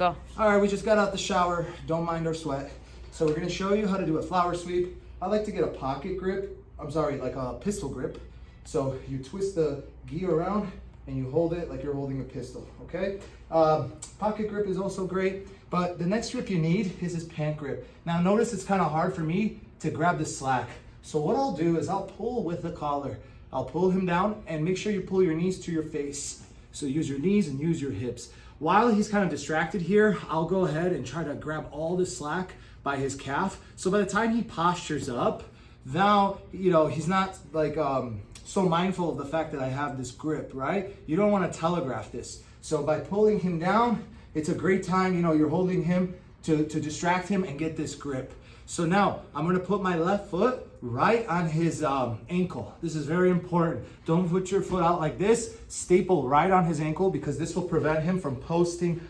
Go. All right, we just got out the shower. Don't mind our sweat. So we're gonna show you how to do a flower sweep. I like to get a pocket grip. I'm sorry, like a pistol grip. So you twist the gi around and you hold it like you're holding a pistol, okay? Pocket grip is also great, but the next grip you need is this pant grip. Now notice it's kind of hard for me to grab the slack. So what I'll do is I'll pull with the collar. I'll pull him down and make sure you pull your knees to your face. So use your knees and use your hips. While he's kind of distracted here, I'll go ahead and try to grab all the slack by his calf. So by the time he postures up, now, he's not like so mindful of the fact that I have this grip, right? You don't want to telegraph this. So by pulling him down, it's a great time, you're holding him to distract him and get this grip. So now I'm gonna put my left foot right on his ankle. This is very important. Don't put your foot out like this. Staple right on his ankle because this will prevent him from posting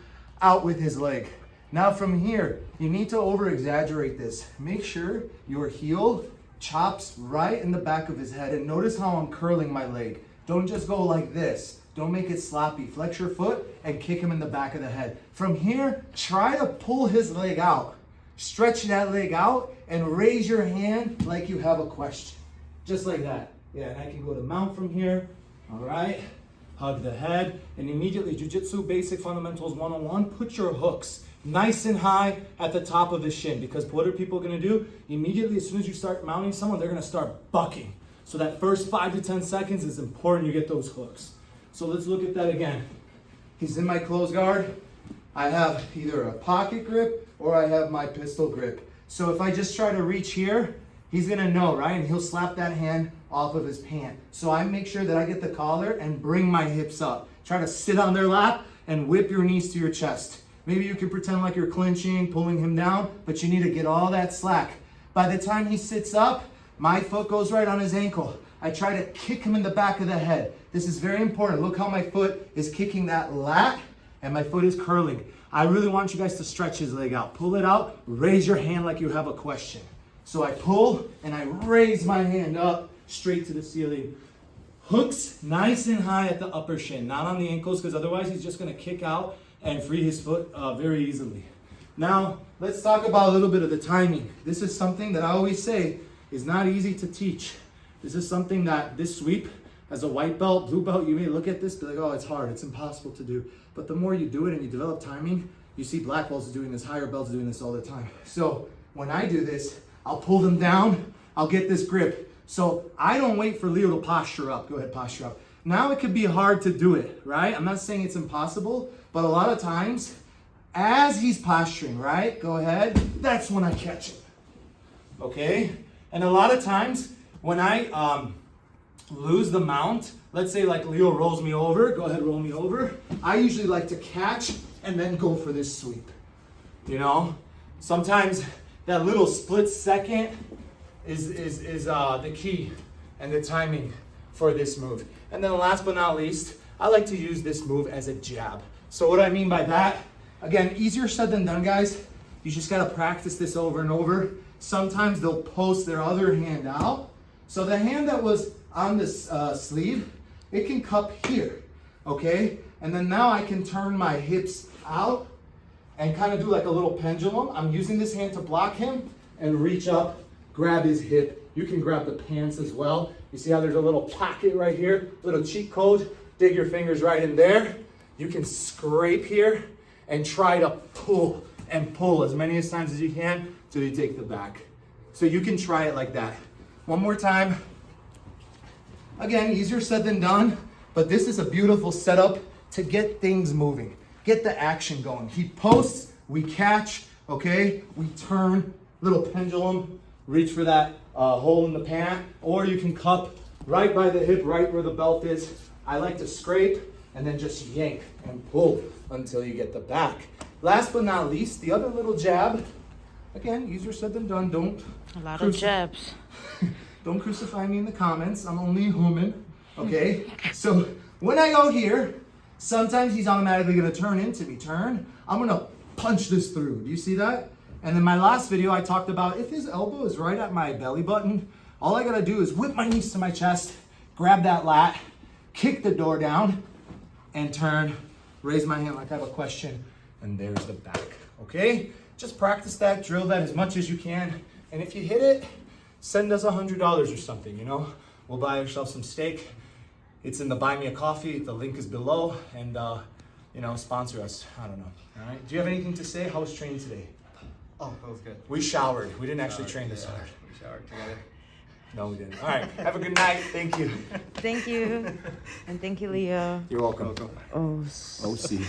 out with his leg. Now from here, you need to over exaggerate this. Make sure your heel chops right in the back of his head, and notice how I'm curling my leg. Don't just go like this. Don't make it sloppy. Flex your foot and kick him in the back of the head. From here, try to pull his leg out. Stretch that leg out and raise your hand like you have a question. Just like that. Yeah, and I can go to mount from here. All right. Hug the head. And immediately, Jiu-Jitsu Basic Fundamentals 101, put your hooks nice and high at the top of the shin, because what are people going to do? Immediately, as soon as you start mounting someone, they're going to start bucking. So that first 5 to 10 seconds is important you get those hooks. So let's look at that again. He's in my close guard. I have either a pocket grip or I have my pistol grip. So if I just try to reach here, he's gonna know, right? And he'll slap that hand off of his pant. So I make sure that I get the collar and bring my hips up. Try to sit on their lap and whip your knees to your chest. Maybe you can pretend like you're clinching, pulling him down, but you need to get all that slack. By the time he sits up, my foot goes right on his ankle. I try to kick him in the back of the head. This is very important. Look how my foot is kicking that lat and my foot is curling. I really want you guys to stretch his leg out. Pull it out, raise your hand like you have a question. So I pull and I raise my hand up straight to the ceiling. Hooks nice and high at the upper shin, not on the ankles, because otherwise he's just gonna kick out and free his foot very easily. Now, let's talk about a little bit of the timing. This is something that I always say is not easy to teach. This is something that this sweep, as a white belt, blue belt, you may look at this, be like, oh, it's hard, it's impossible to do. But the more you do it and you develop timing, you see black belts doing this, higher belts doing this all the time. So when I do this, I'll pull them down, I'll get this grip. So I don't wait for Leo to posture up. Go ahead, posture up. Now it could be hard to do it, right? I'm not saying it's impossible, but a lot of times, as he's posturing, right? Go ahead, that's when I catch him, okay? And a lot of times, when I lose the mount, let's say like Leo rolls me over, go ahead, roll me over. I usually like to catch and then go for this sweep. Sometimes that little split second is the key and the timing for this move. And then last but not least, I like to use this move as a jab. So what I mean by that, again, easier said than done, guys. You just gotta practice this over and over. Sometimes they'll post their other hand out. So the hand that was on this sleeve, it can cup here, okay? And then now I can turn my hips out and kind of do like a little pendulum. I'm using this hand to block him and reach up, grab his hip. You can grab the pants as well. You see how there's a little pocket right here, little cheat code. Dig your fingers right in there. You can scrape here and try to pull and pull as many times as you can till you take the back. So you can try it like that. One more time. Again, easier said than done, but this is a beautiful setup to get things moving, get the action going. He posts, we catch, okay? We turn, little pendulum, reach for that hole in the pant, or you can cup right by the hip, right where the belt is. I like to scrape and then just yank and pull until you get the back. Last but not least, the other little jab. Again, easier said than done. Don't a lot of jabs. Don't crucify me in the comments. I'm only human, okay? So when I go here, sometimes he's automatically gonna turn into me. Turn, I'm gonna punch this through. Do you see that? And in my last video, I talked about if his elbow is right at my belly button, all I gotta do is whip my knees to my chest, grab that lat, kick the door down, and turn, raise my hand like I have a question. and there's the back, okay? Just practice that, drill that as much as you can. And if you hit it, send us $100 or something, you know? We'll buy ourselves some steak. It's in the Buy Me a Coffee. The link is below, and you know, sponsor us. I don't know, all right? Do you have anything to say? How was training today? Oh, that was good. We showered. We didn't actually train this hard. We showered together. No, we didn't. All right, have a good night. Thank you. Thank you. And thank you, Leo. You're welcome. Oh, OC.